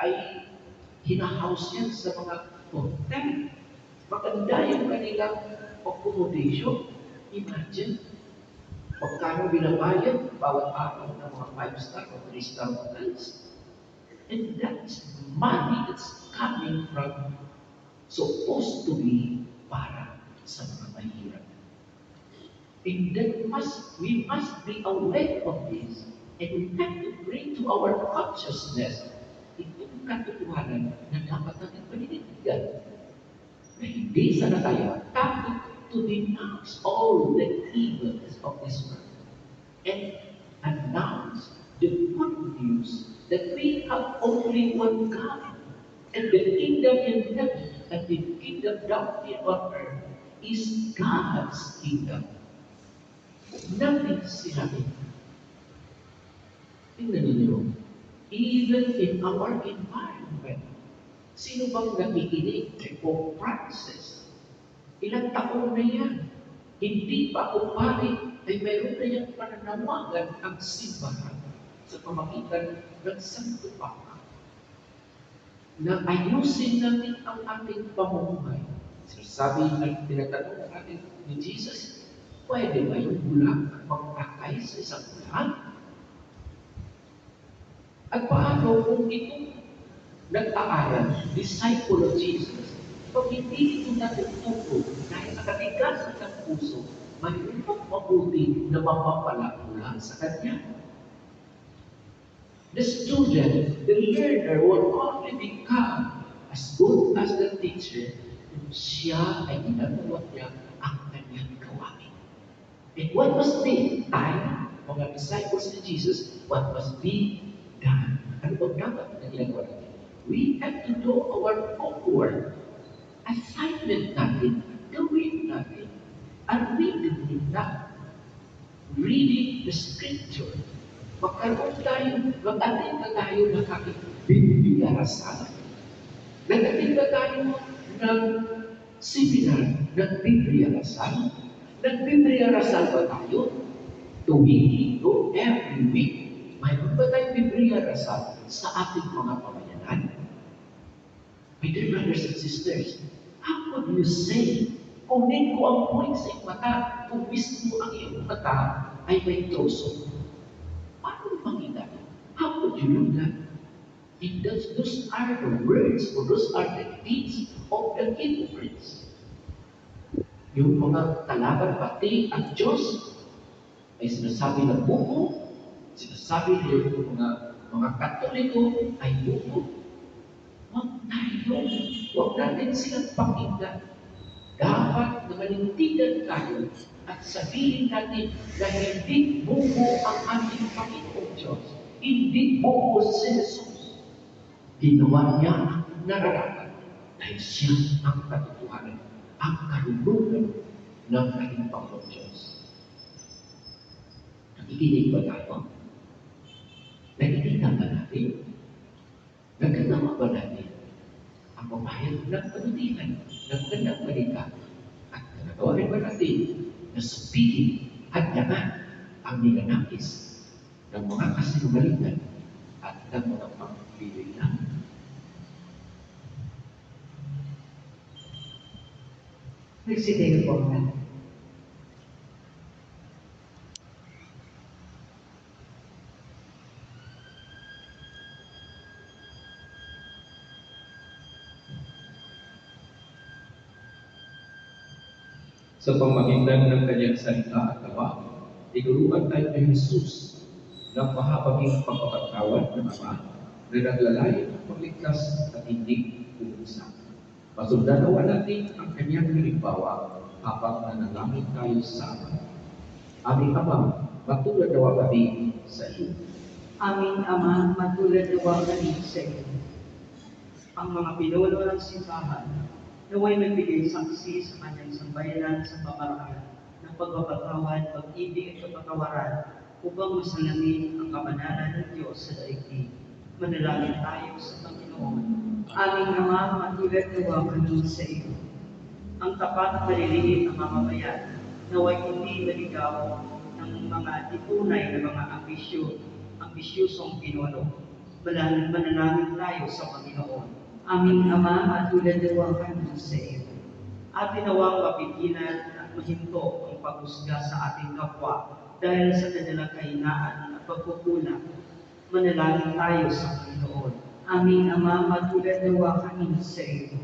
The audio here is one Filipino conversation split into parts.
ay hinahouse yan sa mga hotel. Maganda yung kanilang accommodation. Imagine, pagkano binabayad bawat araw ng mga 5-star o 3-star hotels. And that's money that's coming from supposed to be para sa mga mahirap. And that we must be aware of this, and we have to bring to our consciousness itong katotohanan na dapat natin paninindigan na hindi sana tayo takot to denounce all the evils of this world and announce the good news that we have only one God, and the kingdom in heaven and the kingdom down here on earth is God's kingdom. Nothing sinabi. Tingnan ninyo, even in our environment, sino bang nakikinig kay Pope Francis? Ilang taon na yan. Hindi pa ako pari, ay mayroon na yung pananawagan ang simbahan sa pamagitan ng Santo Papa na ayusin natin ang ating pamumuhay. Sinasabi at tinatanong natin ni Jesus, pwede ba yung bulak mag-akay sa isang bulan? At paano kung itong nag-aaral, disciple of Jesus, pag hindi ito natututo dahil nakatigas ng puso, mayroon pang mabuti na mapapala mula sa kanya. The student, the learner will only become as good as the teacher kung siya ay ginagawa niya ang kanyang gawain. And what must be done, mga disciples ni Jesus, what must be done? Ano bang dapat na ginagawa natin? We have to do our homework. Assignment natin, gawin natin. Are we doing that? Reading the scripture. Mag-attend na tayo ng aking Bibliarasal. Nag-attend na tayo ng seminar ng Bibliarasal. Nag-Bibliarasal ba tayo? Tuwing ito, every week. Mayroon ba tayong Bibliarasal sa ating mga pamayanan? My dear brothers and sisters, how could you say, kunin ko ang point sa iyong mata kung mismo ang iyong mata ay may troso? Paano makita? How could you do that? And those are the words or those are the deeds of the hypocrites. Yung mga kalaban pati ang Diyos ay sinasabi ng buko, sinasabi ng mga Katoliko ay buko. Huwag natin silang pakinggan. Dapat na manindigan tayo at sabihin natin na hindi buko ang ating Panginoong Diyos. Hindi buko si Jesus. Ginawa niya ang nararapat dahil siya ang katotohanan, ang karunungan ng ating Panginoong Diyos. Nakikinig ba tayo? Nakikita ba natin? Nagkagawa ba natin ang pamahayag ng kabutihan ng magandang balita? At nagagawa rin ba natin na sabihin at yaman ang ninanakis ng mga kasinungalingan at ng mga pagpilihan? Nagsidayo po na. Sa pamamagitan ng kanyang salita at gawa, tinuruan tayo ni Jesus ng mahabaging pagpapatawad ng Ama na naglalayo ng pagligtas at hindi umusa. Masundan nawa natin ang kanyang halimbawa habang nanalangin tayo sa Ama. Aming Ama, matulad nawa kami sa iyo. Aming Ama, matulad nawa kami sa iyo. Ang mga pinuno ng simbahan, naway magbigay saksi sa kanyang sambayanan sa pamaraan ng pagpapatawad, pag-ibig at kapatawaran upang masalamin ang kabanalan ng Diyos sa daigdig. Manalangin tayo sa Panginoon. Aming Ama, matulad nawa kami sa iyo. Ang tapat maliliit na mamamayan, naway hindi maligaw ng mga tipunay na mga ambisyosong pinuno. Manalangin tayo sa Panginoon. Aming Ama, matulad-luwa kami sa iyo. Atin nawang mapigilan at mahinto ang paghusga sa ating kapwa dahil sa kanilang kahinaan at pagkukulang. Manalangin tayo sa Panginoon. Aming Ama, matulad-luwa kami sa iyo.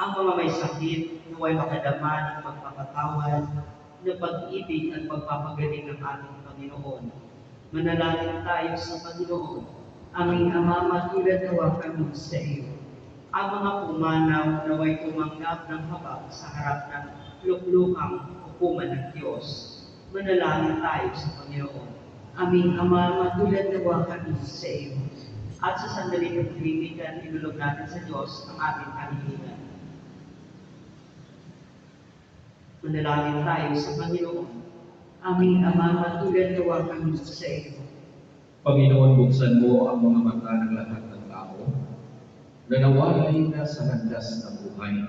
Ang mga may sakit, naway makadama ng pagpapatawad, ng pag-ibig at pagpapagaling ng ating Panginoon. Manalangin tayo sa Panginoon. Aming Ama, matulad-luwa kami sa iyo. Ang mga pumanaw naway tumanggap ng habag sa harap ng luklukang hukuman ng Diyos. Manalangin tayo sa Panginoon. Aming Ama, matulad-luwa kami sa iyo. At sa sandaling katahimikan, inulog natin sa Diyos ang ating kahilingan. Manalangin tayo sa Panginoon. Aming Ama, matulad-luwa kami sa iyo. Panginoon, buksan mo ang mga mata ng lahat ng tao na nawalay na sa landas ng buhay.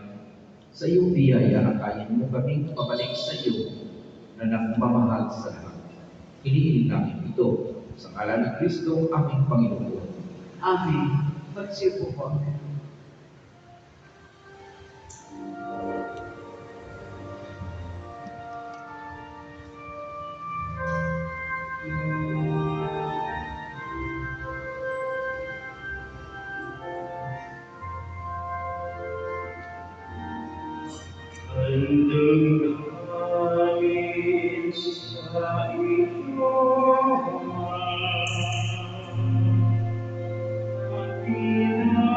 Sa iyong biyaya, akayin mo kaming pabalik sa iyo na nagmamahal sa lahat. Inihiling namin ito sa ngalan ni Kristo, aming Panginoon. Amen. Magsiupo po. Handog namin sa iyo, ang pinakayang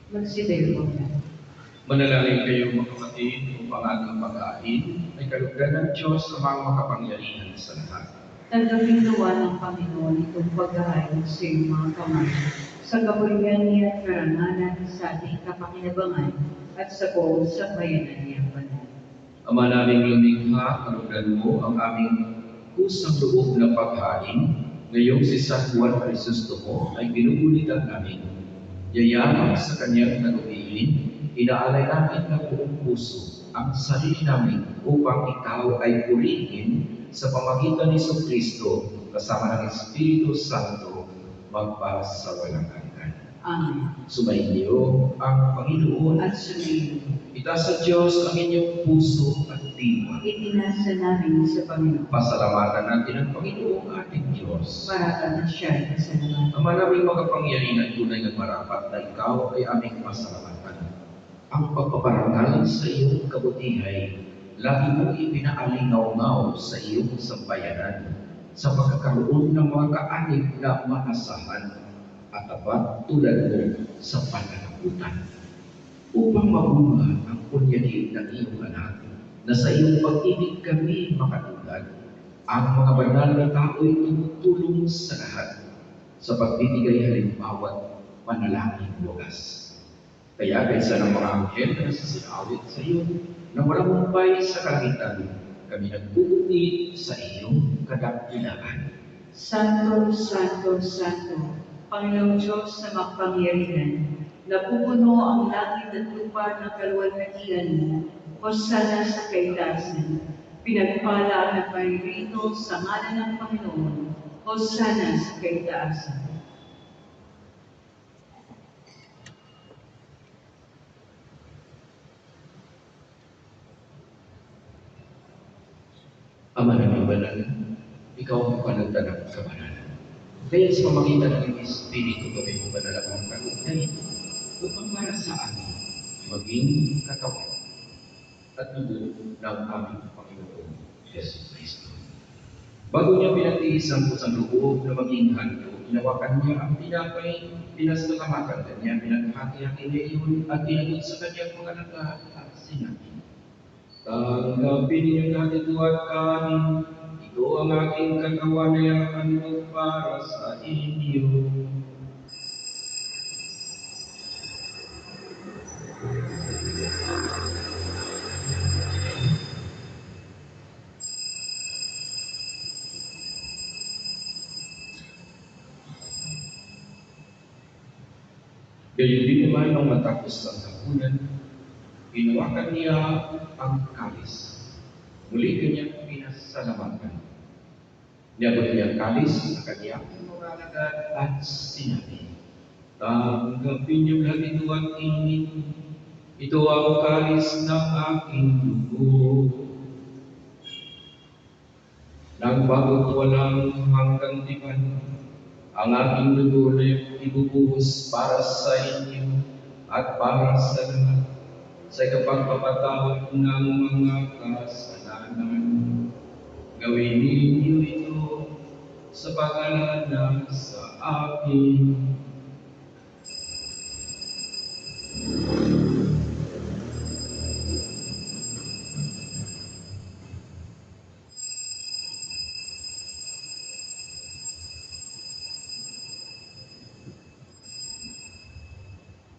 Magsidelmo na. Manalangin kayo mga kapatid upang ating pag-aahin ay kalugdan ng Diyos sa mga makapangyarihan sa lahat. Tanggapin nawa ng Panginoon itong paghahain sa iyong mga kamay, sa kapurihan niya at karangalan sa ating kapakinabangan at sa buong sambayanan niyang banal. Ama naming lumikha, kalugdan mo ang aming kusang loob na paghain. Ngayong si San Juan Crisostomo ay binubulitan namin. Yayaman sa kanyang nalumiin, inaalay namin ng buong puso ang sarili namin upang ikaw ay purihin sa pamagitan ni Kristo kasama ng Espiritu Santo magpasawalang hanggan. Amen. Sumainyo ang Panginoon At sumayin, itaas sa Diyos ang inyong puso at diwa. itinasa namin sa Panginoon. Pasalamatan natin ang Panginoong ating Diyos. Para na siya ay kasalanan. Ama naming makapangyarihan at tunay ng marapat na ikaw ay aming pasalamatan. Ang pagpaparangal sa iyong kabutihay, lagi mong ipinaalingaw-ngaw sa iyong sambayanan sa pagkakaroon ng mga kaanib na maasahan at tapat tulad mo sa pananagutan. Upang mabunga ang punyagi ng iyong anak, na sa iyong pag-ibig kami makatulad, ang mga banal na tao'y tumutulong sa lahat sa pagbibigay halimbawa't panalangin wagas. Kaya kaysa ng mga anghel na sasinawit sa iyo, na walang humpay sa kalangitan, kami nagpupunit sa iyong kadakilaan. Santo, Santo, Santo, Panginoong Diyos na makapangyarihan, napupuno ang langit at lupa ng kaluwalhatian mo, Hosana sa kaitaasan. Pinagpala ang naparirito sa ngalan ng Panginoon, Hosana sa kaitaasan. Ama naming banal, ikaw ang panagtanang kabanalan. Kaya sa pamagitan ng iyong Espiritu kami mo banal ang kalugnay upang para sa amin maging katawan at dugo ng aming Panginoon Yesu Kristo. Bago niya pinagtiis ang kusang loob na maging handog, Hinawakan niya ang tinapay, pinasalamatan kanya, pinaghati-hati niya iyon at tinagod sa kanyang mga laga at sinabi, "Tanggapin niyo lahat ito at kanin. Ito ang aking katawan na ihahandog para sa inyo." Gayon din naman nung matapos ang hapunan, hinawakan niya ang kalis. Muli kanyang pinasalamatan. Niabot niya ang kalis sa kanyang mga alagad at sinabi, "Tanggapin niyo lahat ito at inumin. Ito ang kalis ng aking dugo. Nang bago't walang hanggang tipan, ang aking dugo na ibubuhos para sa inyo at para sa lahat sa kapagpapatawad ng mga kasalanan. Gawin ninyo ito sa pag-alala sa akin."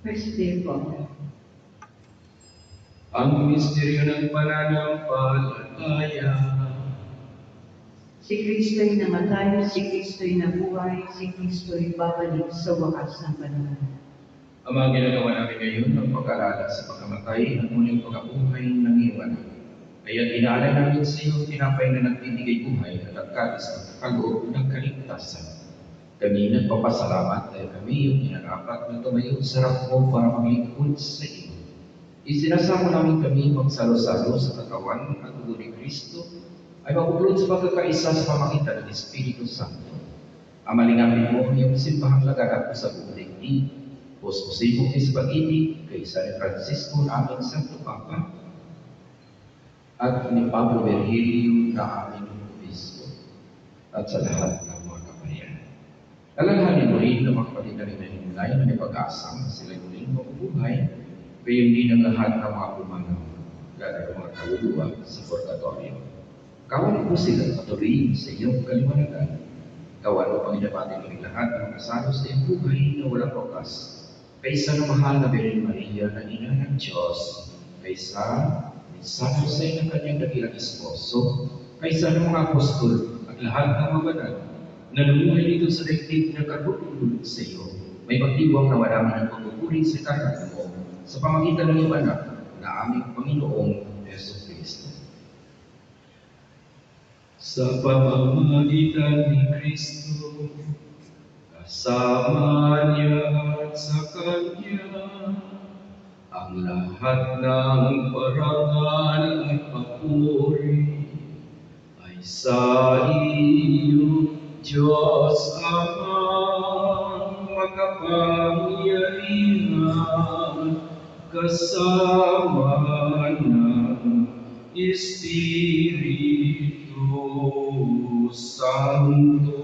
Festival. Ang misteryo ng pananampalataya. Si Kristo'y namatay, si Kristo'y nabuhay, si Kristo'y babalik sa wakas ng panahon. Ang mga ginagawa namin ngayon ng pag-alala sa pagkamatay at muling pagkabuhay ng iyong anak. Kaya inaalay namin sa iyo tinapay na nagbibigay buhay at ang kalis ng kaloob ng kaligtasan. Kami nagpapasalamat dahil kami yung inarapat na tumayo sa harap mo para maglingkod sa iyo. Isinasamo namin kami magsalo-salo sa katawan at dugo ni Kristo ay mabuklod sa pagkakaisa sa pamagitan ng Espiritu Santo. Amalingapin mo yung simbahang laganap sa buong daigdig. Puspusin mo sa pag-ibig kay San Francisco na aming Santo Papa at ni Pablo Virgilio na aming Obispo at sa lahat ng mga kaparian. Alalahanin mo rin na mga kapatid na rin na hinulay na may pag-asa na sila'y muling mabubuhay, gayon din ang lahat ng mga pumanaw, lalo ng mga kaluluwa sa purgatorio. Kawan po sila patuloy sa iyong kaliwanagan. Kawan mo panginapatin ng lahat ng kasalo sa iyong buhay na walang wakas. Kaysa ng mahal na Birhen Maria na ina ng Diyos, kaysa ni San Jose na kanyang dakilang esposo, kaysa ng mga apostol at lahat ng mga banal na namuhay dito sa daigdig na katulad sa iyo, may pagdiwang na marami ng pagpupuri sa kanan mo sa pamagitan ng iyong anak na aming Panginoong Yesu Kristo. Sa pamamagitan ni Kristo, kasama niya at sa Kanya, ang lahat ng parangal at papuri ay sa iyo, Diyos Amang makapangyarihan, kasama ng Espiritu Santo,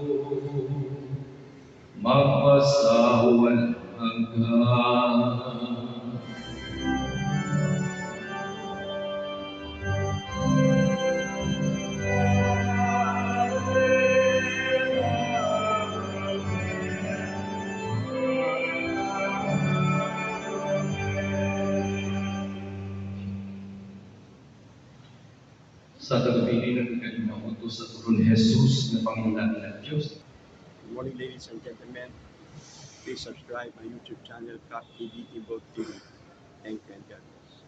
magpasawalang hanggan. Sa tagapili ng kanyang utos sa turon ni Jesus na Panginoon natin at Diyos. Good morning, ladies and gentlemen. Please subscribe my YouTube channel, Cap TV Ibog TV. Thank you and God bless.